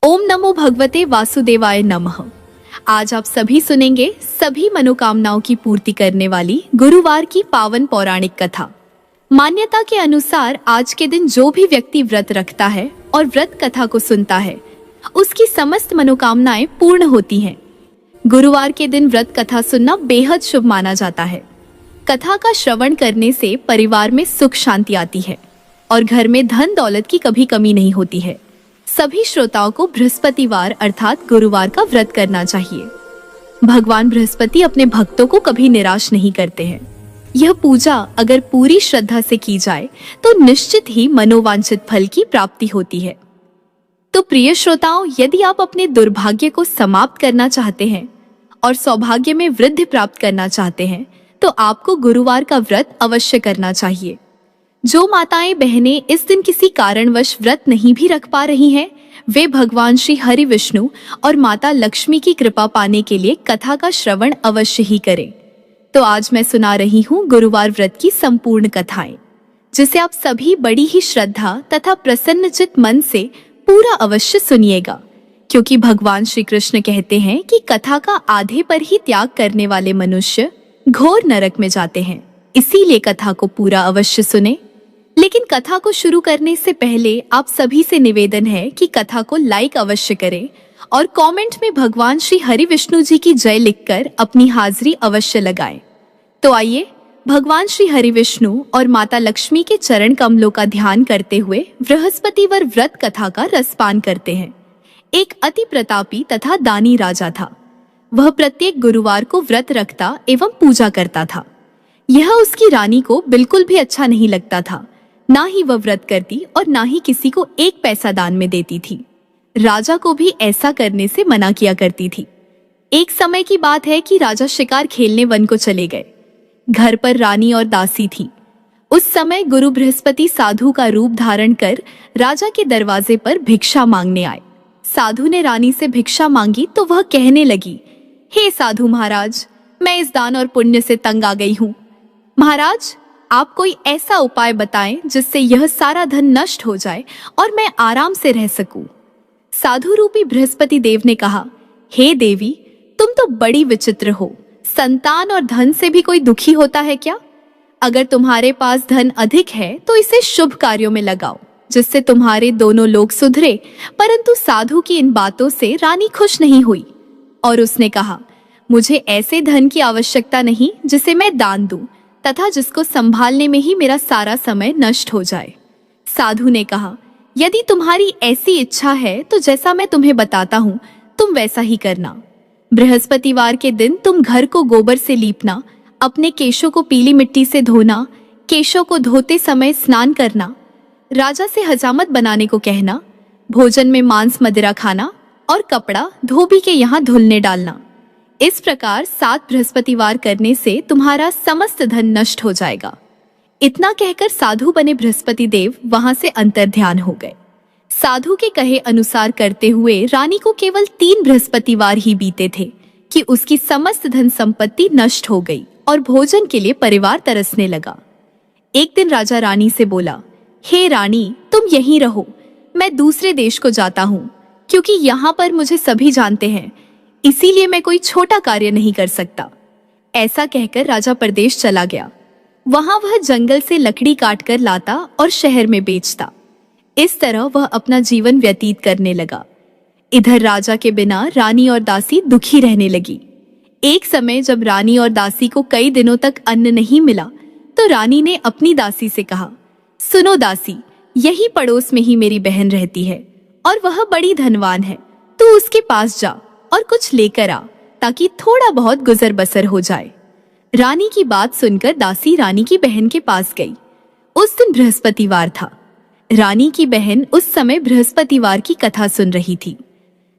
ओम नमो भगवते वासुदेवाय नमः। आज आप सभी सुनेंगे सभी मनोकामनाओं की पूर्ति करने वाली गुरुवार की पावन पौराणिक कथा। मान्यता के अनुसार आज के दिन जो भी व्यक्ति व्रत रखता है और व्रत कथा को सुनता है, उसकी समस्त मनोकामनाएं पूर्ण होती हैं। गुरुवार के दिन व्रत कथा सुनना बेहद शुभ माना जाता है। कथा का श्रवण करने से परिवार में सुख शांति आती है और घर में धन दौलत की कभी कमी नहीं होती है। सभी श्रोताओं को बृहस्पतिवार अर्थात गुरुवार का व्रत करना चाहिए। भगवान बृहस्पति अपने भक्तों को कभी निराश नहीं करते हैं। यह पूजा अगर पूरी श्रद्धा से की जाए तो निश्चित ही मनोवांछित फल की प्राप्ति होती है। तो प्रिय श्रोताओं, यदि आप अपने दुर्भाग्य को समाप्त करना चाहते हैं और सौभाग्य में वृद्धि प्राप्त करना चाहते हैं, तो आपको गुरुवार का व्रत अवश्य करना चाहिए। जो माताएं बहनें इस दिन किसी कारणवश व्रत नहीं भी रख पा रही हैं, वे भगवान श्री हरि विष्णु और माता लक्ष्मी की कृपा पाने के लिए कथा का श्रवण अवश्य ही करें। तो आज मैं सुना रही हूँ गुरुवार व्रत की संपूर्ण कथाएं, जिसे आप सभी बड़ी ही श्रद्धा तथा प्रसन्नचित मन से पूरा अवश्य सुनिएगा, क्योंकि भगवान श्री कृष्ण कहते हैं कि कथा का आधे पर ही त्याग करने वाले मनुष्य घोर नरक में जाते हैं। इसीलिए कथा को पूरा अवश्य सुने। लेकिन कथा को शुरू करने से पहले आप सभी से निवेदन है कि कथा को लाइक अवश्य करें और कमेंट में भगवान श्री हरि विष्णु जी की जय लिखकर अपनी हाजिरी अवश्य लगाएं। तो आइए भगवान श्री हरि विष्णु और माता लक्ष्मी के चरण कमलों का ध्यान करते हुए बृहस्पतिवार व्रत कथा का रसपान करते हैं। एक अति प्रतापी तथा दानी राजा था। वह प्रत्येक गुरुवार को व्रत रखता एवं पूजा करता था। यह उसकी रानी को बिल्कुल भी अच्छा नहीं लगता था। ना ही वह व्रत करती और ना ही किसी को एक पैसा दान में देती थी। राजा को भी ऐसा करने से मना किया करती थी। एक समय की बात है कि राजा शिकार खेलने वन को चले गए। घर पर रानी और दासी थी। उस समय गुरु बृहस्पति साधु का रूप धारण कर राजा के दरवाजे पर भिक्षा मांगने आए। साधु ने रानी से भिक्षा मांगी तो वह कहने लगी, हे साधु महाराज, मैं इस दान और पुण्य से तंग आ गई हूँ। महाराज, आप कोई ऐसा उपाय बताएं जिससे यह सारा धन नष्ट हो जाए और मैं आराम से रह सकूं। साधु रूपी बृहस्पति देव ने कहा, हे देवी, तुम तो बड़ी विचित्र हो। संतान और धन से भी कोई दुखी होता है क्या? अगर तुम्हारे पास धन अधिक है तो इसे शुभ कार्यों में लगाओ, जिससे तुम्हारे दोनों लोग सुधरे। परंतु साधु की इन बातों से रानी खुश नहीं हुई और उसने कहा, मुझे ऐसे धन की आवश्यकता नहीं जिसे मैं दान दूं तथा जिसको संभालने में ही मेरा सारा समय नष्ट हो जाए। साधु ने कहा, यदि तुम्हारी ऐसी इच्छा है तो जैसा मैं तुम्हें बताता हूँ तुम वैसा ही करना। बृहस्पतिवार के दिन तुम घर को गोबर से लीपना, अपने केशों को पीली मिट्टी से धोना, केशों को धोते समय स्नान करना, राजा से हजामत बनाने को कहना, भोजन में मांस मदिरा खाना और कपड़ा धोबी के यहाँ धुलने डालना। इस प्रकार 7 बृहस्पतिवार करने से तुम्हारा समस्त धन नष्ट हो जाएगा। इतना कहकर साधु बने बृहस्पति देव वहां से अंतर्ध्यान हो गए। साधु के कहे अनुसार करते हुए रानी को केवल 3 बृहस्पतिवार ही बीते थे कि उसकी समस्त धन संपत्ति नष्ट हो गई और भोजन के लिए परिवार तरसने लगा। एक दिन राजा रानी से बोला, हे रानी, तुम यहीं रहो, मैं दूसरे देश को जाता हूँ, क्योंकि यहाँ पर मुझे सभी जानते हैं, इसीलिए मैं कोई छोटा कार्य नहीं कर सकता। ऐसा कहकर राजा परदेश चला गया। वहां वह जंगल से लकड़ी काट कर लाता और शहर में बेचता। इस तरह वह अपना जीवन व्यतीत करने लगा। इधर राजा के बिना रानी और दासी दुखी रहने लगी। एक समय जब रानी और दासी को कई दिनों तक अन्न नहीं मिला तो रानी ने अपनी दासी से कहा, सुनो दासी, यही पड़ोस में ही मेरी बहन रहती है और वह बड़ी धनवान है। तू उसके पास जा और कुछ लेकर आ, ताकि थोड़ा बहुत गुजर बसर हो जाए। रानी की बात सुनकर दासी रानी की बहन के पास गई। उस दिन बृहस्पतिवार था। रानी की बहन उस समय बृहस्पतिवार की कथा सुन रही थी।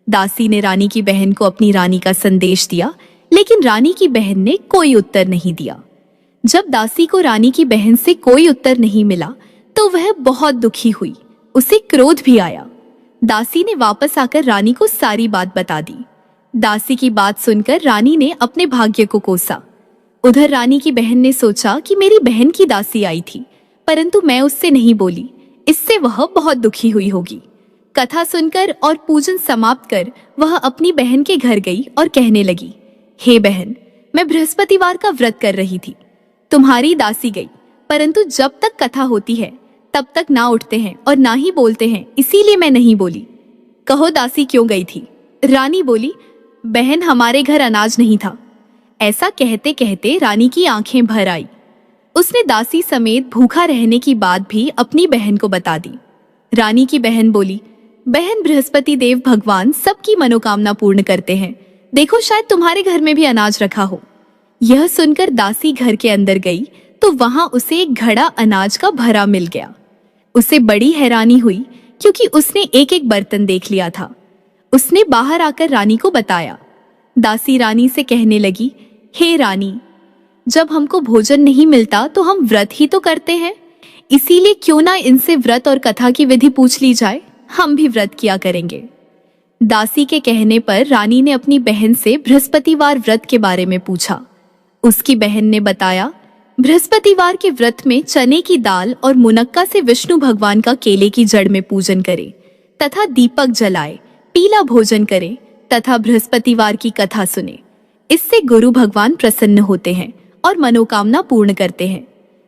दासी ने रानी की बहन को अपनी रानी का संदेश दिया, लेकिन रानी की बहन ने कोई उत्तर नहीं दिया। जब दासी को रानी की बहन से कोई उत्तर नहीं मिला तो वह बहुत दुखी हुई। उसे क्रोध भी आया। दासी ने वापस आकर रानी को सारी बात बता दी। दासी की बात सुनकर रानी ने अपने भाग्य को कोसा। उधर रानी की बहन ने सोचा कि मेरी बहन की दासी आई थी, परंतु मैं उससे नहीं बोली, इससे वह बहुत दुखी हुई होगी। कथा सुनकर और पूजन समाप्त कर वह अपनी बहन के घर गई और कहने लगी, हे बहन, मैं बृहस्पतिवार का व्रत कर रही थी। तुम्हारी दासी गई, परंतु जब तक कथा होती है तब तक ना उठते हैं और ना ही बोलते हैं, इसीलिए मैं नहीं बोली। कहो दासी क्यों गई थी? रानी बोली, बहन, हमारे घर अनाज नहीं था। ऐसा कहते कहते रानी की आंखें भर आई। उसने दासी समेत भूखा रहने की बात भी अपनी बहन को बता दी। रानी की बहन बोली, बहन, बृहस्पति देव भगवान सबकी मनोकामना पूर्ण करते हैं। देखो, शायद तुम्हारे घर में भी अनाज रखा हो। यह सुनकर दासी घर के अंदर गई तो वहां उसे एक घड़ा अनाज का भरा मिल गया। उसे बड़ी हैरानी हुई क्योंकि उसने एक एक बर्तन देख लिया था। उसने बाहर आकर रानी को बताया। दासी रानी से कहने लगी, हे रानी, जब हमको भोजन नहीं मिलता तो हम व्रत ही तो करते हैं, इसीलिए क्यों ना इनसे व्रत और कथा की विधि पूछ ली जाए, हम भी व्रत किया करेंगे। दासी के कहने पर रानी ने अपनी बहन से बृहस्पतिवार व्रत के बारे में पूछा। उसकी बहन ने बताया, बृहस्पतिवार के व्रत में चने की दाल और मुनक्का से विष्णु भगवान का केले की जड़ में पूजन करे तथा दीपक जलाए, पीला भोजन करे तथा बृहस्पतिवार की कथा सुने। इससे गुरु भगवान प्रसन्न होते हैं और मनोकामना पूर्ण करते हैं।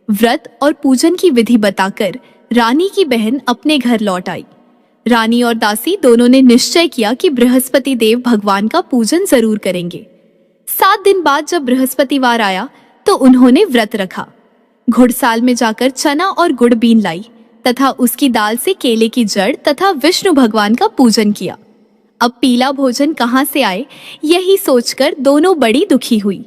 व्रत और पूजन की विधि बताकर रानी की बहन अपने घर लौट आई। रानी और दासी दोनों ने निश्चय किया कि बृहस्पति देव भगवान का पूजन जरूर करेंगे। 7 दिन बाद जब बृहस्पतिवार आया तो उन्होंने व्रत रखा। घुड़साल में जाकर चना और गुड़ बीन लाई तथा उसकी दाल से केले की जड़ तथा विष्णु भगवान का पूजन किया। अब पीला भोजन कहाँ से आए, यही सोचकर दोनों बड़ी दुखी हुई।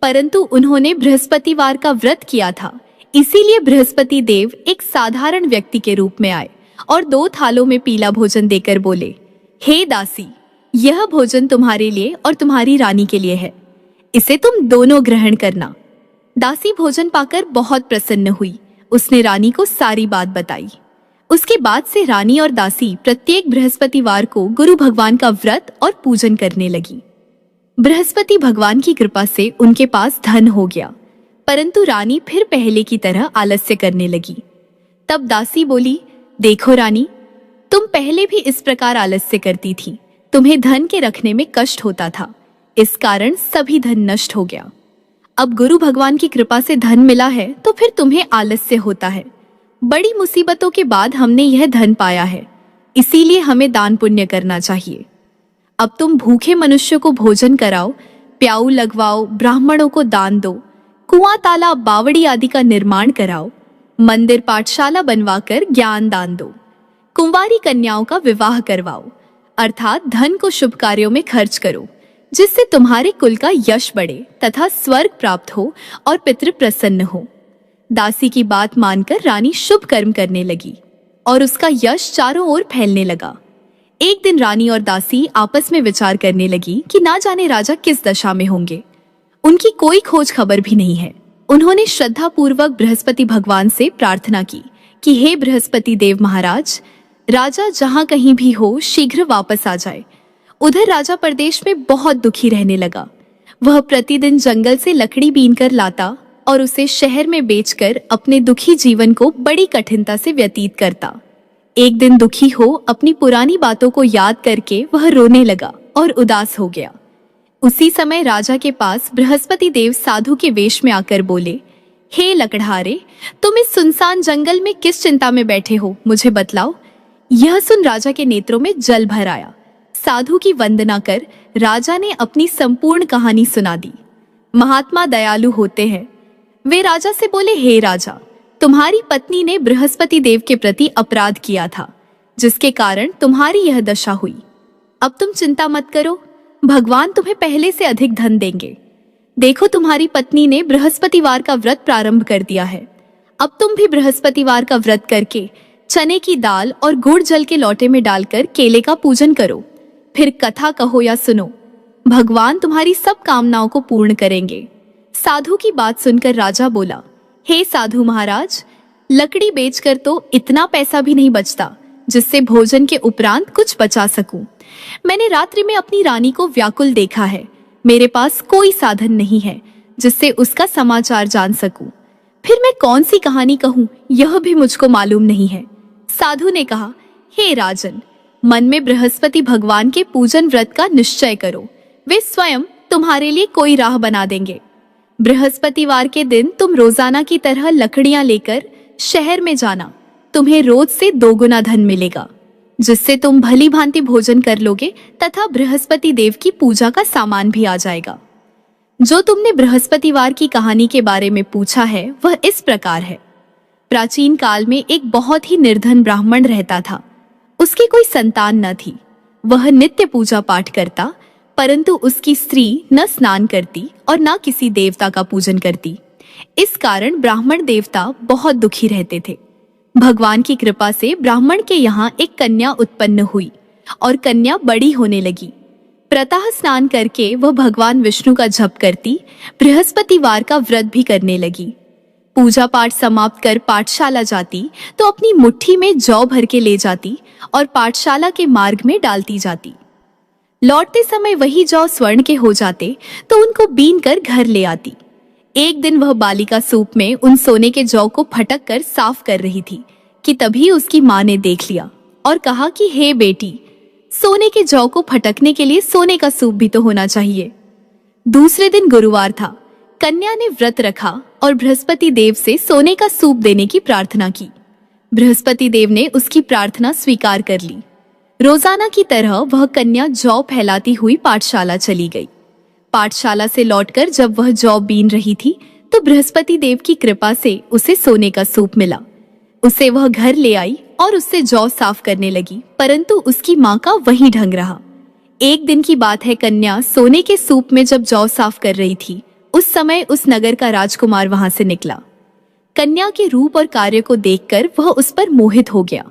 परंतु उन्होंने बृहस्पतिवार का व्रत किया था, इसीलिए बृहस्पति देव एक साधारण व्यक्ति के रूप में आए और 2 थालों में पीला भोजन देकर बोले, हे दासी, यह भोजन तुम्हारे लिए और तुम्हारी रानी के लिए है, इसे तुम दोनों ग्रहण करना। दासी भोजन पाकर बहुत प्रसन्न हुई। उसने रानी को सारी बात बताई। उसके बाद से रानी और दासी प्रत्येक बृहस्पतिवार को गुरु भगवान का व्रत और पूजन करने लगी। बृहस्पति भगवान की कृपा से उनके पास धन हो गया, परंतु रानी फिर पहले की तरह आलस्य करने लगी। तब दासी बोली, देखो रानी, तुम पहले भी इस प्रकार आलस्य करती थी, तुम्हें धन के रखने में कष्ट होता था, इस कारण सभी धन नष्ट हो गया। अब गुरु भगवान की कृपा से धन मिला है तो फिर तुम्हें आलस्य होता है। बड़ी मुसीबतों के बाद हमने यह धन पाया है, इसीलिए हमें दान पुण्य करना चाहिए। अब तुम भूखे मनुष्य को भोजन कराओ, प्याऊ लगवाओ, ब्राह्मणों को दान दो, कुआं तालाब बावड़ी आदि का निर्माण कराओ, मंदिर पाठशाला बनवाकर ज्ञान दान दो, कुंवारी कन्याओं का विवाह करवाओ, अर्थात धन को शुभ कार्यों में खर्च करो, जिससे तुम्हारे कुल का यश बढ़े तथा स्वर्ग प्राप्त हो और पितृ प्रसन्न हो। दासी की बात मानकर रानी शुभ कर्म करने लगी और उसका यश चारों ओर फैलने लगा। एक दिन रानी और दासी आपस में विचार करने लगी कि ना जाने राजा किस दशा में होंगे। उनकी कोई खोज खबर भी नहीं है। उन्होंने श्रद्धा पूर्वक बृहस्पति भगवान से प्रार्थना की कि हे बृहस्पति देव महाराज, राजा जहाँ कहीं भी हो शीघ्र वापस आ जाए। उधर राजा प्रदेश में बहुत दुखी रहने लगा। वह प्रतिदिन जंगल से लकड़ी बीनकर लाता और उसे शहर में बेचकर अपने दुखी जीवन को बड़ी कठिनता से व्यतीत करता। एक दिन दुखी हो अपनी पुरानी बातों को याद करके वह रोने लगा और उदास हो गया। उसी समय राजा के पास बृहस्पति देव साधु के वेश में आकर बोले, हे लकड़हारे, तुम इस सुनसान जंगल में किस चिंता में बैठे हो, मुझे बतलाओ। यह सुन राजा के नेत्रों में जल भर आया। साधु की वंदना कर राजा ने अपनी संपूर्ण कहानी सुना दी। महात्मा दयालु होते हैं। वे राजा से बोले, हे राजा, तुम्हारी पत्नी ने बृहस्पति देव के प्रति अपराध किया था, जिसके कारण तुम्हारी यह दशा हुई। अब तुम चिंता मत करो, भगवान तुम्हें पहले से अधिक धन देंगे। देखो, तुम्हारी पत्नी ने बृहस्पतिवार का व्रत प्रारंभ कर दिया है। अब तुम भी बृहस्पतिवार का व्रत करके चने की दाल और गुड़ जल के लोटे में डालकर केले का पूजन करो। फिर कथा कहो या सुनो, भगवान तुम्हारी सब कामनाओं को पूर्ण करेंगे। साधु की बात सुनकर राजा बोला, हे साधु महाराज, लकड़ी बेचकर तो इतना पैसा भी नहीं बचता जिससे भोजन के उपरांत कुछ बचा सकूं। मैंने रात्रि में अपनी रानी को व्याकुल देखा है। मेरे पास कोई साधन नहीं है जिससे उसका समाचार जान सकूं। फिर मैं कौन सी कहानी कहूं, यह भी मुझको मालूम नहीं है। साधु ने कहा, हे राजन, मन में बृहस्पति भगवान के पूजन व्रत का निश्चय करो, वे स्वयं तुम्हारे लिए कोई राह बना देंगे। बृहस्पतिवार के दिन तुम रोजाना की तरह लकड़ियां लेकर शहर में जाना, तुम्हें रोज से 2 गुना धन मिलेगा, जिससे तुम भली भांति भोजन कर लोगे तथा बृहस्पति देव की पूजा का सामान भी आ जाएगा। जो तुमने बृहस्पतिवार की कहानी के बारे में पूछा है वह इस प्रकार है। प्राचीन काल में एक बहुत ही निर्धन ब्राह्मण रहता था। उसकी कोई संतान न थी। वह नित्य पूजा पाठ करता, परंतु उसकी स्त्री न स्नान करती और न किसी देवता का पूजन करती। इस कारण ब्राह्मण देवता बहुत दुखी रहते थे। भगवान की कृपा से ब्राह्मण के यहाँ एक कन्या उत्पन्न हुई और कन्या बड़ी होने लगी। प्रातः स्नान करके वह भगवान विष्णु का जप करती, बृहस्पतिवार का व्रत भी करने लगी। पूजा पाठ समाप्त कर पाठशाला जाती तो अपनी मुट्ठी में जौ भर के ले जाती और पाठशाला के मार्ग में डालती जाती। लौटते समय वही जौ स्वर्ण के हो जाते तो उनको बीन कर घर ले आती। एक दिन वह बालिका सूप में उन सोने के जौ को फटक कर साफ कर रही थी कि तभी उसकी माँ ने देख लिया और कहा कि हे बेटी, सोने के जौ को फटकने के लिए सोने का सूप भी तो होना चाहिए। दूसरे दिन गुरुवार था। कन्या ने व्रत रखा और बृहस्पति देव से सोने का सूप देने की प्रार्थना की। बृहस्पति देव ने उसकी प्रार्थना स्वीकार कर ली। रोजाना की तरह वह कन्या जौ फैलाती हुई पाठशाला चली गई। पाठशाला से लौटकर जब वह जौ बीन रही थी तो बृहस्पति देव की कृपा से उसे सोने का सूप मिला। उसे वह घर ले आई और उससे जौ साफ करने लगी, परंतु उसकी माँ का वही ढंग रहा। एक दिन की बात है, कन्या सोने के सूप में जब जौ साफ कर रही थी, उस समय उस नगर का राजकुमार वहां से निकला। कन्या के रूप और कार्य को देखकर वह उस पर मोहित हो गया।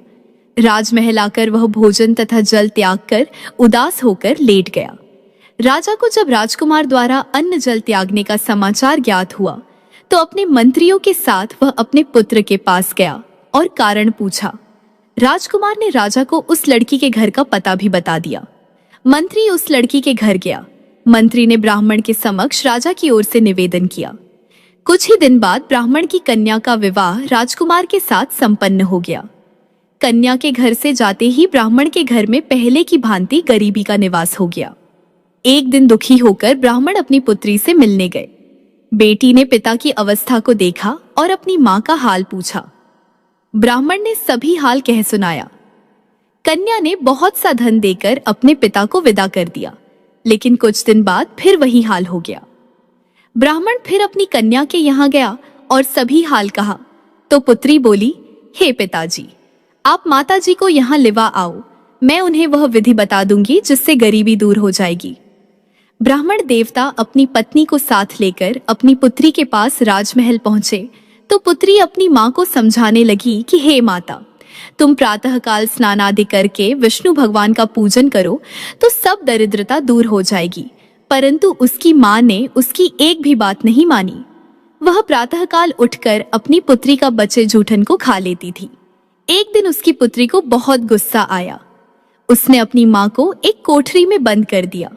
राजमहल आकर वह भोजन तथा जल त्याग कर उदास होकर लेट गया। राजा को जब राजकुमार द्वारा अन्न जल त्यागने का समाचार ज्ञात हुआ तो अपने मंत्रियों के साथ वह अपने पुत्र के पास गया और कारण पूछा। राजकुमार ने राजा को उस लड़की के घर का पता भी बता दिया। मंत्री उस लड़की के घर गया। मंत्री ने ब्राह्मण के समक्ष राजा की ओर से निवेदन किया। कुछ ही दिन बाद ब्राह्मण की कन्या का विवाह राजकुमार के साथ संपन्न हो गया। कन्या के घर से जाते ही ब्राह्मण के घर में पहले की भांति गरीबी का निवास हो गया। एक दिन दुखी होकर ब्राह्मण अपनी पुत्री से मिलने गए। बेटी ने पिता की अवस्था को देखा और अपनी माँ का हाल पूछा। ब्राह्मण ने सभी हाल कह सुनाया। कन्या ने बहुत सा धन देकर अपने पिता को विदा कर दिया, लेकिन कुछ दिन बाद फिर वही हाल हो गया। ब्राह्मण फिर अपनी कन्या के यहाँ गया और सभी हाल कहा तो पुत्री बोली, हे पिताजी, आप माताजी को यहाँ लिवा आओ, मैं उन्हें वह विधि बता दूंगी जिससे गरीबी दूर हो जाएगी। ब्राह्मण देवता अपनी पत्नी को साथ लेकर अपनी पुत्री के पास राजमहल पहुंचे तो पुत्री अपनी माँ को समझाने लगी कि हे माता, तुम प्रातःकाल स्नान आदि करके विष्णु भगवान का पूजन करो तो सब दरिद्रता दूर हो जाएगी। परंतु उसकी माँ ने उसकी एक भी बात नहीं मानी। वह प्रातःकाल उठकर अपनी पुत्री का बचे जूठन को खा लेती थी। एक दिन उसकी पुत्री को बहुत गुस्सा आया। उसने अपनी माँ को एक कोठरी में बंद कर दिया।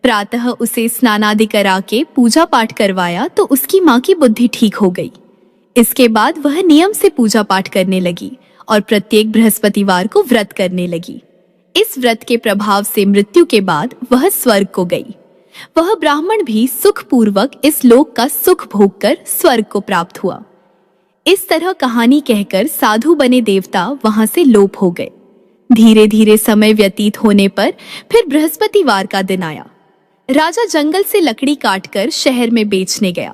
प्रातः उसे स्नान आदि करा के पूजा पाठ करवाया तो उसकी माँ की बुद्धि ठीक हो गई। इसके बाद वह नियम से पूजा पाठ करने लगी और प्रत्येक बृहस्पतिवार को व्रत करने लगी। इस व्रत के प्रभाव से मृत्यु के बाद वह स्वर्ग को गई। वह ब्राह्मण भी सुखपूर्वक इस लोक का सुख भोग कर स्वर्ग को प्राप्त हुआ। इस तरह कहानी कहकर साधु बने देवता वहां से लोप हो गए। धीरे धीरे समय व्यतीत होने पर फिर बृहस्पतिवार का दिन आया। राजा जंगल से लकड़ी काटकर शहर में बेचने गया।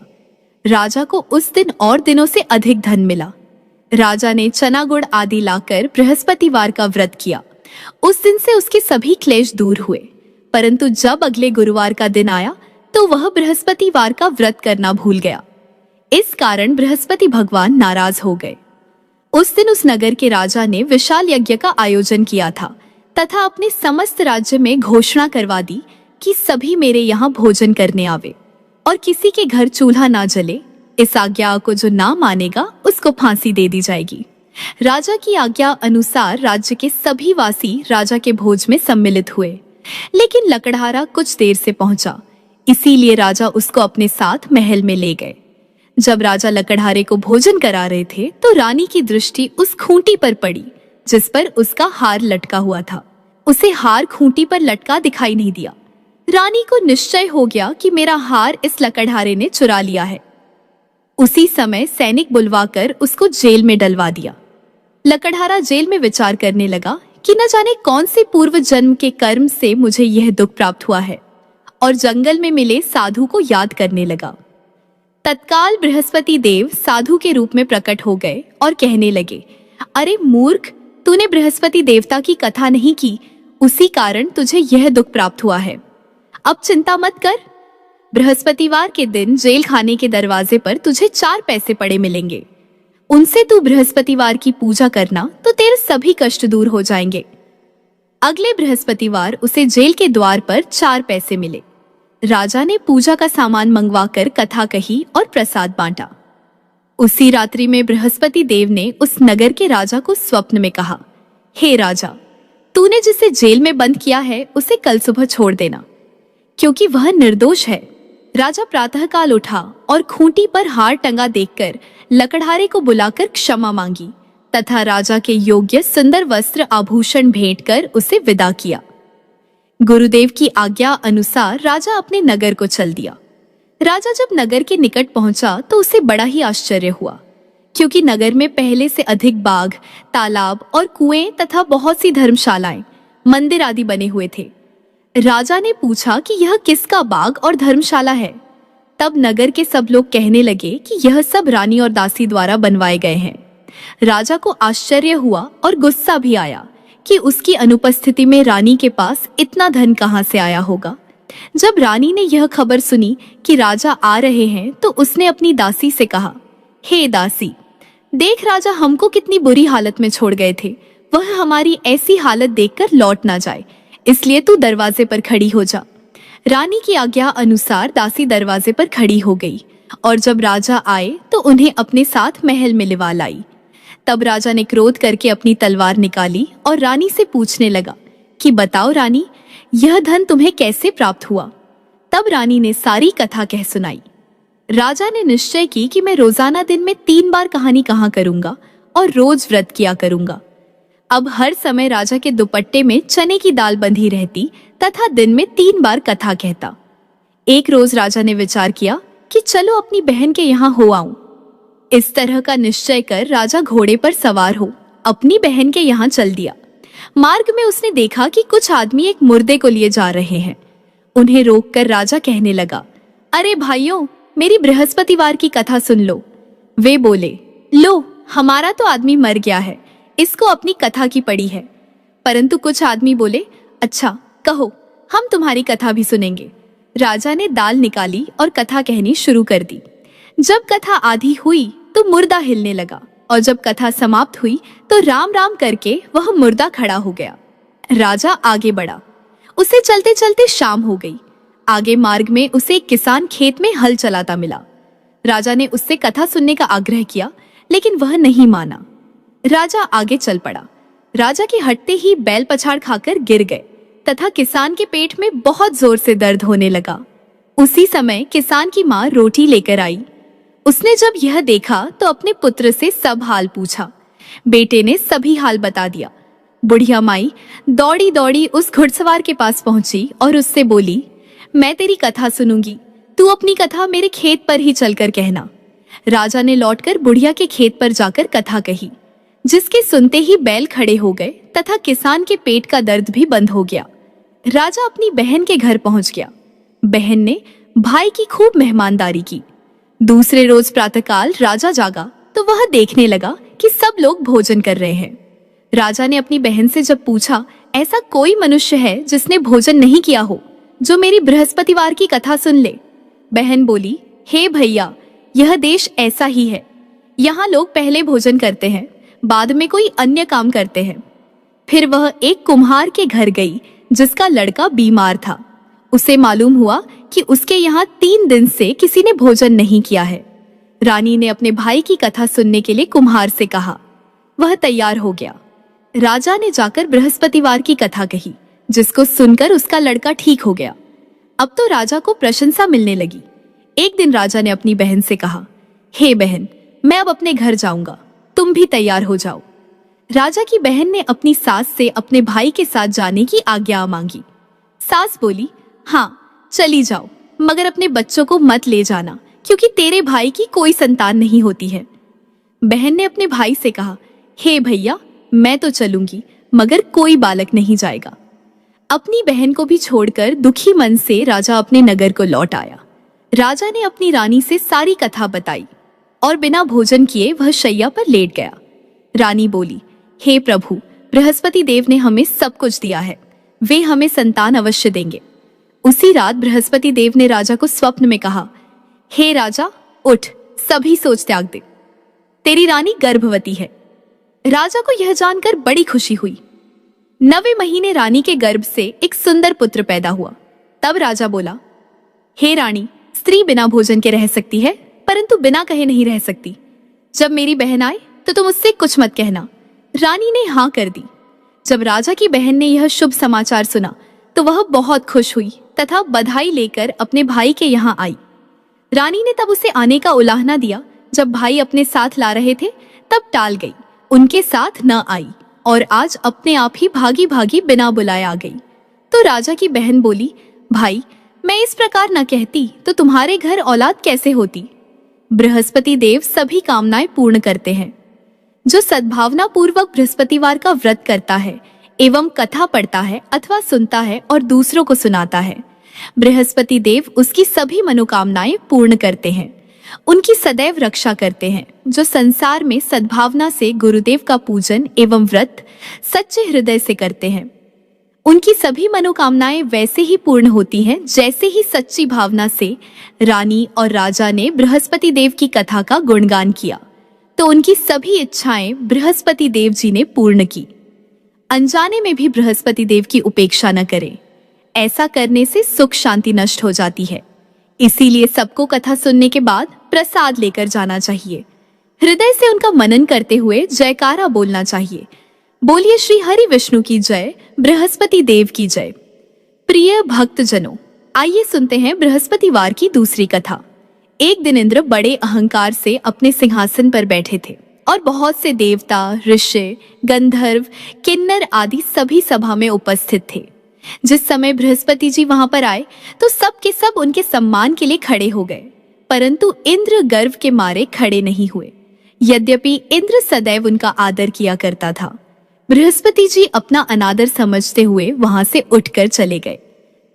राजा को उस दिन और दिनों से अधिक धन मिला। राजा ने चना गुड़ आदि लाकर बृहस्पतिवार का व्रत किया। उस दिन से उसके सभी क्लेश दूर हुए। परंतु जब अगले गुरुवार का दिन आया तो वह बृहस्पतिवार का व्रत करना भूल गया। इस कारण बृहस्पति भगवान नाराज हो गए। उस दिन उस नगर के राजा ने विशाल यज्ञ का आयोजन किया था तथा अपने समस्त राज्य में घोषणा करवा दी कि सभी मेरे यहाँ भोजन करने आवे और किसी के घर चूल्हा ना जले। इस आज्ञा को जो ना मानेगा उसको फांसी दे दी जाएगी। राजा की आज्ञा अनुसार राज्य के सभी वासी राजा के भोज में सम्मिलित हुए, लेकिन लकड़हारा कुछ देर से पहुंचा, इसीलिए राजा उसको अपने साथ महल में ले गए। जब राजा लकड़हारे को भोजन करा रहे थे तो रानी की दृष्टि उस खूंटी पर पड़ी जिस पर उसका हार लटका हुआ था। उसे हार खूंटी पर लटका दिखाई नहीं दिया। रानी को निश्चय हो गया कि मेरा हार इस लकड़हारे ने चुरा लिया है। उसी समय सैनिक बुलवाकर उसको जेल में डलवा दिया। लकड़हारा जेल में विचार करने लगा कि न जाने कौन से पूर्व जन्म के कर्म से मुझे यह दुख प्राप्त हुआ है, और जंगल में मिले साधु को याद करने लगा। तत्काल बृहस्पति देव साधु के रूप में प्रकट हो गए और कहने लगे, अरे मूर्ख, तूने बृहस्पति देवता की कथा नहीं की, उसी कारण तुझे यह दुख प्राप्त हुआ है। अब चिंता मत कर, बृहस्पतिवार के दिन जेल खाने के दरवाजे पर तुझे 4 पैसे पड़े मिलेंगे। उनसे तू बृहस्पतिवार की पूजा करना तो तेरे सभी कष्ट दूर हो जाएंगे। अगले बृहस्पतिवार उसे जेल के द्वार पर 4 पैसे मिले। राजा ने पूजा का सामान मंगवाकर कथा कही और प्रसाद बांटा। उसी रात्रि में बृहस्पति देव ने उस नगर के राजा को स्वप्न में कहा, हे राजा, तूने जिसे जेल में बंद किया है उसे कल सुबह छोड़ देना, क्योंकि वह निर्दोष है। राजा प्रातःकाल उठा और खूंटी पर हार टंगा देखकर लकड़हारे को बुलाकर क्षमा मांगी तथा राजा के योग्य सुंदर वस्त्र आभूषण भेंट कर उसे विदा किया। गुरुदेव की आज्ञा अनुसार राजा अपने नगर को चल दिया। राजा जब नगर के निकट पहुंचा तो उसे बड़ा ही आश्चर्य हुआ, क्योंकि नगर में पहले से अधिक बाग, तालाब और कुएं तथा बहुत सी धर्मशालाएं, मंदिर आदि बने हुए थे। राजा ने पूछा कि यह किसका बाग और धर्मशाला है। तब नगर के सब लोग कहने लगे कि यह सब रानी और दासी द्वारा बनवाए गए हैं। राजा को आश्चर्य हुआ और गुस्सा भी आया कि उसकी अनुपस्थिति में रानी के पास इतना धन कहां से आया होगा। जब रानी ने यह खबर सुनी कि राजा आ रहे हैं तो उसने अपनी दासी से कहा, हे दासी, देख राजा हमको कितनी बुरी हालत में छोड़ गए थे, वह हमारी ऐसी हालत देखकर लौट ना जाए, इसलिए तू दरवाजे पर खड़ी हो जा। रानी की आज्ञा अनुसार दासी दरवाजे पर खड़ी हो गई और जब राजा आए तो उन्हें अपने साथ महल में लिवा लाई। तब राजा ने क्रोध करके अपनी तलवार निकाली और रानी से पूछने लगा कि बताओ रानी, यह धन तुम्हें कैसे प्राप्त हुआ। तब रानी ने सारी कथा कह सुनाई। राजा ने निश्चय की कि मैं रोजाना दिन में 3 बार कहानी कहा करूंगा और रोज व्रत किया करूंगा। अब हर समय राजा के दुपट्टे में चने की दाल बंधी रहती तथा दिन में 3 बार कथा कहता। एक रोज राजा ने विचार किया कि चलो अपनी बहन के यहाँ हो आऊं। इस तरह का निश्चय कर राजा घोड़े पर सवार हो अपनी बहन के यहाँ चल दिया। मार्ग में उसने देखा कि कुछ आदमी एक मुर्दे को लिए जा रहे हैं। उन्हें रोककर राजा कहने लगा, अरे भाइयों, मेरी बृहस्पतिवार की कथा सुन लो। वे बोले, लो, हमारा तो आदमी मर गया है, इसको अपनी कथा की पड़ी है। परंतु कुछ आदमी बोले, अच्छा कहो, हम तुम्हारी कथा भी सुनेंगे। राजा ने दाल निकाली और कथा कहनी शुरू कर दी। जब कथा आधी हुई तो मुर्दा हिलने लगा और जब कथा समाप्त हुई तो राम राम करके वह मुर्दा खड़ा हो गया। राजा आगे बढ़ा। उसे चलते चलते शाम हो गई। आगे मार्ग में उसे एक किसान खेत में हल चलाता मिला। राजा ने उससे कथा सुनने का आग्रह किया, लेकिन वह नहीं माना। राजा आगे चल पड़ा। राजा के हटते ही बैल पछाड़ खाकर गिर गए तथा किसान के पेट में बहुत जोर से दर्द होने लगा। उसी समय किसान की माँ रोटी लेकर आई। उसने जब यह देखा तो अपने पुत्र से सब हाल पूछा। बेटे ने सभी हाल बता दिया। बुढ़िया माई दौड़ी दौड़ी उस घुड़सवार के पास पहुंची और उससे बोली, मैं तेरी कथा सुनूंगी, तू अपनी कथा मेरे खेत पर ही चलकर कहना। राजा ने लौटकर बुढ़िया के खेत पर जाकर कथा कही, जिसके सुनते ही बैल खड़े हो गए तथा किसान के पेट का दर्द भी बंद हो गया। राजा अपनी बहन के घर पहुंच गया। बहन ने भाई की खूब मेहमानदारी की। दूसरे रोज प्रातःकाल राजा जागा तो वह देखने लगा कि सब लोग भोजन कर रहे हैं। राजा ने अपनी बहन से जब पूछा, ऐसा कोई मनुष्य है जिसने भोजन नहीं किया हो, जो मेरी बृहस्पतिवार की कथा सुन ले। बहन बोली, हे भैया, यह देश ऐसा ही है। यहाँ लोग पहले भोजन करते हैं, बाद में कोई अन्य काम करते हैं। फिर वह एक कुम्हार के घर गई जिसका लड़का बीमार था। उसे मालूम हुआ कि उसके यहाँ 3 दिन से किसी ने भोजन नहीं किया है। रानी ने अपने भाई की कथा सुनने के लिए कुम्हार से कहा। वह तैयार हो गया। राजा ने जाकर बृहस्पतिवार की कथा कही, जिसको सुनकर उसका लड़का ठीक हो गया। अब तो राजा को प्रशंसा मिलने लगी। एक दिन राजा ने अपनी बहन से कहा, हे बहन, मैं अब अपने घर जाऊंगा, तुम भी तैयार हो जाओ। राजा की बहन ने अपनी सास से अपने भाई के साथ जाने की आज्ञा मांगी। सास बोली, हाँ चली जाओ, मगर अपने बच्चों को मत ले जाना, क्योंकि तेरे भाई की कोई संतान नहीं होती है। बहन ने अपने भाई से कहा, हे भैया, मैं तो चलूंगी, मगर कोई बालक नहीं जाएगा। अपनी बहन को भी छोड़कर दुखी मन से राजा अपने नगर को लौट आया। राजा ने अपनी रानी से सारी कथा बताई और बिना भोजन किए वह शैया पर लेट गया। रानी बोली, हे प्रभु, बृहस्पति देव ने हमें सब कुछ दिया है, वे हमें संतान अवश्य देंगे। उसी रात बृहस्पति देव ने राजा को स्वप्न में कहा, हे राजा, उठ, सभी सोच त्याग दे, तेरी रानी गर्भवती है। राजा को यह जानकर बड़ी खुशी हुई। 9वें महीने रानी के गर्भ से एक सुंदर पुत्र पैदा हुआ। तब राजा बोला, हे रानी, स्त्री बिना भोजन के रह सकती है, परंतु बिना कहे नहीं रह सकती। जब मेरी बहन आए तो तुम उससे कुछ मत कहना। रानी ने हाँ कर दी। जब राजा की बहन ने यह शुभ समाचार सुना तो वह बहुत खुश हुई तथा बधाई लेकर अपने भाई के यहाँ आई। रानी ने तब उसे आने का उलाहना दिया। जब भाई अपने साथ ला रहे थे तब टाल गई, उनके साथ न आई और आज अपने आप ही भागी भागी बिना बुलाए आ गई। तो राजा की बहन बोली, भाई, मैं इस प्रकार न कहती तो तुम्हारे घर औलाद कैसे होती। बृहस्पति देव सभी कामनाएं पूर्ण करते हैं। जो सद्भावना पूर्वक बृहस्पतिवार का व्रत करता है एवं कथा पढ़ता है अथवा सुनता है और दूसरों को सुनाता है, बृहस्पति देव उसकी सभी मनोकामनाएं पूर्ण करते हैं, उनकी सदैव रक्षा करते हैं। जो संसार में सद्भावना से गुरुदेव का पूजन एवं व्रत सच्चे हृदय से करते हैं, उनकी सभी मनोकामनाएं वैसे ही पूर्ण होती हैं जैसे ही सच्ची भावना से रानी और राजा ने बृहस्पति देव की कथा का गुणगान किया तो उनकी सभी इच्छाएं बृहस्पति देव जी ने पूर्ण की। अनजाने में भी बृहस्पति देव की उपेक्षा न करें, ऐसा करने से सुख शांति नष्ट हो जाती है। इसीलिए सबको कथा सुनने के बाद प्रसाद लेकर जाना चाहिए। हृदय से उनका मनन करते हुए जयकारा बोलना चाहिए। बोलिए श्री हरि विष्णु की जय, बृहस्पति देव की जय। प्रिय भक्तजनों, आइए सुनते हैं बृहस्पतिवार की दूसरी कथा। एक दिन इंद्र बड़े अहंकार से अपने सिंहासन पर बैठे थे और बहुत से देवता, ऋषि, गंधर्व, किन्नर आदि सभी सभा में उपस्थित थे। जिस समय बृहस्पति जी वहां पर आए तो सब के सब उनके सम्मान के लिए खड़े हो गए, परंतु इंद्र गर्व के मारे खड़े नहीं हुए। यद्यपि इंद्र सदैव उनका आदर किया करता था। बृहस्पति जी अपना अनादर समझते हुए वहां से उठकर चले गए।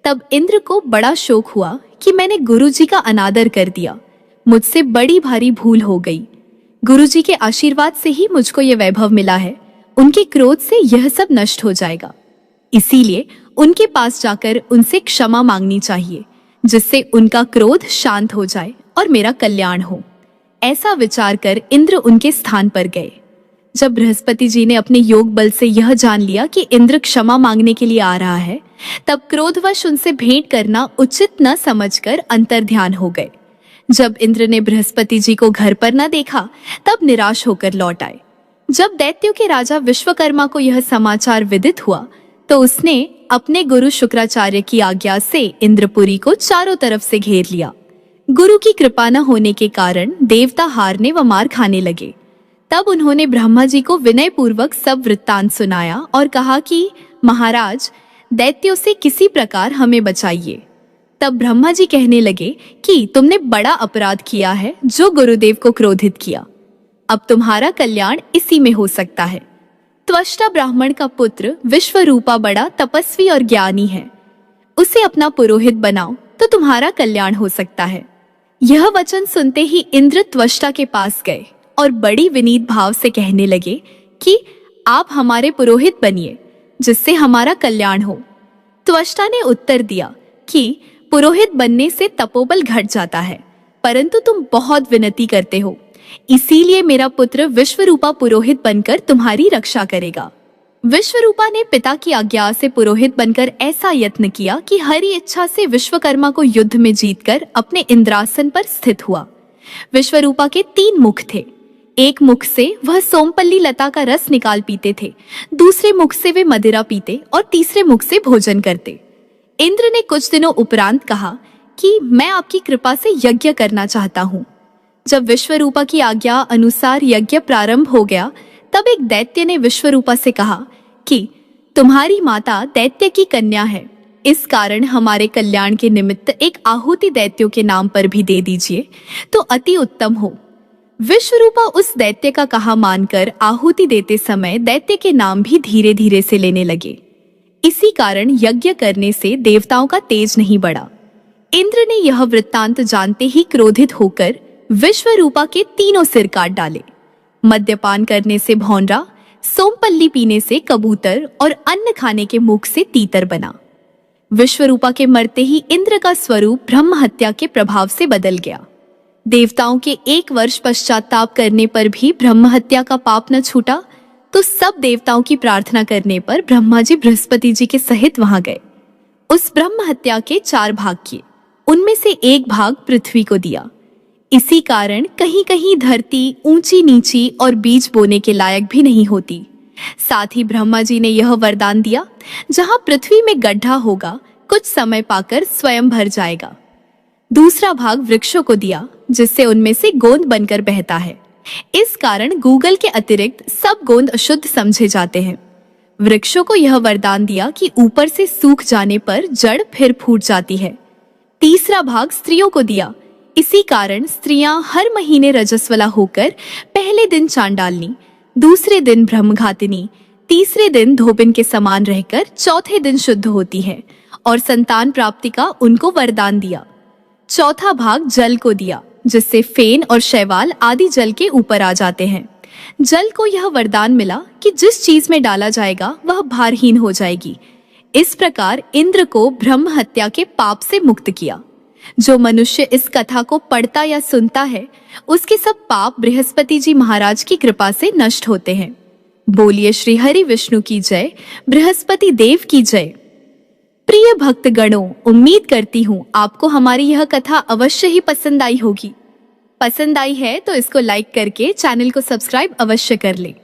तब इंद्र को बड़ा शोक हुआ कि मैंने गुरु जी का अनादर कर दिया, मुझसे बड़ी भारी भूल हो गई। गुरु जी के आशीर्वाद से ही मुझको यह वैभव मिला है, उनके क्रोध से यह सब नष्ट हो जाएगा। इसीलिए उनके पास जाकर उनसे क्षमा मांगनी चाहिए, जिससे उनका क्रोध शांत हो जाए और मेरा कल्याण हो। ऐसा विचार कर इंद्र उनके स्थान पर गए। जब बृहस्पति जी ने अपने योग बल से यह जान लिया कि इंद्र क्षमा मांगने के लिए आ रहा है, तब क्रोधवश उनसे भेंट करना उचित न समझकर अंतर्ध्यान हो गए। जब इंद्र ने बृहस्पति जी को घर पर न देखा, तब निराश होकर लौट आए। जब दैत्यों के राजा विश्वकर्मा को यह समाचार विदित हुआ, तो उसने अपने गुरु शुक्राचार्य की आज्ञा से इंद्रपुरी को चारों तरफ से घेर लिया। गुरु की कृपा न होने के कारण देवता हारने व मार खाने लगे। तब उन्होंने ब्रह्मा जी को विनय पूर्वक सब वृत्तांत सुनाया और कहा कि महाराज, दैत्यों से किसी प्रकार हमें बचाइए। तब ब्रह्मा जी कहने लगे कि तुमने बड़ा अपराध किया है जो गुरुदेव को क्रोधित किया। अब तुम्हारा कल्याण इसी में हो सकता है। त्वष्टा ब्राह्मण का पुत्र विश्वरूपा बड़ा तपस्वी और ज्ञानी है, उसे अपना पुरोहित बनाओ तो तुम्हारा कल्याण हो सकता है। यह वचन सुनते ही इंद्र त्वष्टा के पास गए और बड़ी विनीत भाव से कहने लगे कि आप हमारे पुरोहित बनिए, जिससे हमारा कल्याण हो। त्वष्टा ने उत्तर दिया कि पुरोहित बनने से तपोबल घट जाता है, परंतु तुम बहुत विनती करते हो, इसीलिए मेरा पुत्र विश्वरूपा पुरोहित बनकर तुम्हारी रक्षा करेगा। विश्वरूपा ने पिता की आज्ञा से पुरोहित बनकर ऐसा यत्न किया कि हरि इच्छा से विश्वकर्मा को युद्ध में जीतकर अपने इंद्रासन पर स्थित हुआ। विश्वरूपा के 3 मुख थे। एक मुख से वह सोमपल्ली लता का रस निकाल पीते थे, दूसरे मुख से वे मदिरा पीते और तीसरे मुख से भोजन करते। इंद्र ने कुछ दिनों उपरांत कहा कि मैं आपकी कृपा से यज्ञ करना चाहता हूँ। जब विश्वरूपा की आज्ञा अनुसार यज्ञ प्रारंभ हो गया, तब एक दैत्य ने विश्वरूपा से कहा कि तुम्हारी माता दैत्य की कन्या है, इस कारण हमारे कल्याण के निमित्त एक आहुति दैत्यों के नाम पर भी दे दीजिए तो अति उत्तम हो। विश्वरूपा उस दैत्य का कहा मानकर आहुति देते समय दैत्य के नाम भी धीरे धीरे से लेने लगे। इसी कारण यज्ञ करने से देवताओं का तेज नहीं बढ़ा। इंद्र ने यह वृत्तांत जानते ही क्रोधित होकर विश्वरूपा के तीनों सिर काट डाले। मद्यपान करने से भौंरा, सोमपल्ली पीने से कबूतर और अन्न खाने के मुख से तीतर बना। विश्वरूपा के मरते ही इंद्र का स्वरूप ब्रह्म हत्या के प्रभाव से बदल गया। देवताओं के 1 वर्ष पश्चाताप करने पर भी ब्रह्म हत्या का पाप न छूटा तो सब देवताओं की प्रार्थना करने पर ब्रह्मा जी बृहस्पति जी के सहित वहां गए। उस ब्रह्म हत्या के 4 भाग किए, उनमें से 1 भाग पृथ्वी को दिया। इसी कारण कहीं कहीं धरती ऊंची नीची और बीज बोने के लायक भी नहीं होती। साथ ही ब्रह्मा जी ने यह वरदान दिया, जहां पृथ्वी में गड्ढा होगा कुछ समय पाकर स्वयं भर जाएगा। दूसरा भाग वृक्षों को दिया, जिससे उनमें से गोंद बनकर बहता है। इस कारण गूगल के अतिरिक्त सब गोंद अशुद्ध समझे जाते हैं। वृक्षों को यह वरदान दिया कि ऊपर से सूख जाने पर जड़ फिर फूट जाती है। तीसरा भाग स्त्रियों को दिया, इसी कारण स्त्रियां हर महीने रजस्वला होकर पहले दिन चांडालनी, दूसरे दिन ब्रह्मघातिनी, तीसरे दिन धोबिन के समान रहकर चौथे दिन शुद्ध होती है और संतान प्राप्ति का उनको वरदान दिया। चौथा भाग जल को दिया, जिससे फेन और शैवाल आदि जल के ऊपर आ जाते हैं। जल को यह वरदान मिला कि जिस चीज में डाला जाएगा वह भारहीन हो जाएगी। इस प्रकार इंद्र को ब्रह्म हत्या के पाप से मुक्त किया। जो मनुष्य इस कथा को पढ़ता या सुनता है उसके सब पाप बृहस्पति जी महाराज की कृपा से नष्ट होते हैं। बोलिए श्री हरि विष्णु की जय, बृहस्पति देव की जय। प्रिय भक्तगणों, उम्मीद करती हूँ आपको हमारी यह कथा अवश्य ही पसंद आई होगी। पसंद आई है तो इसको लाइक करके चैनल को सब्सक्राइब अवश्य कर लें।